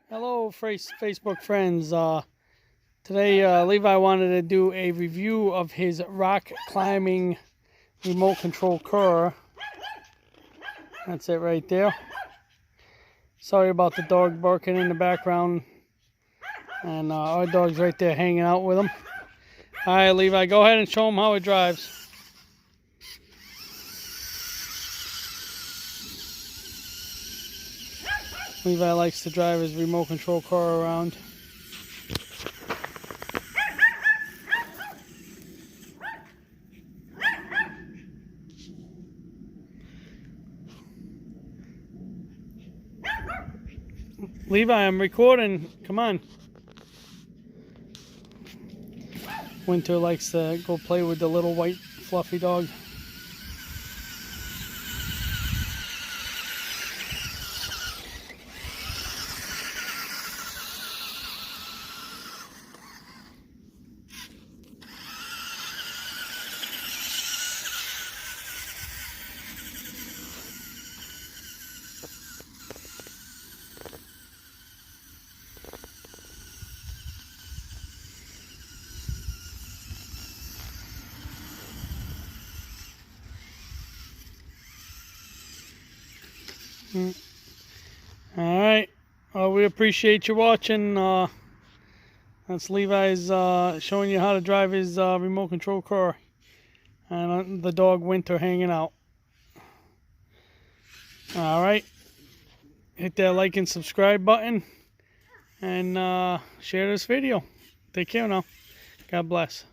Hello, Facebook friends. Today, Levi wanted to do a review of his rock climbing remote control cur. That's it right there. Sorry about the dog barking in the background. And our dog's right there hanging out with him. All right, Levi, go ahead and show him how it drives. Levi likes to drive his remote control car around. Levi, I'm recording. Come on. Winter likes to go play with the little white fluffy dog. All right. We appreciate you watching. That's Levi's showing you how to drive his remote control car, and the dog Winter hanging out. All right. Hit that like and subscribe button, and share this video. Take care now. God bless.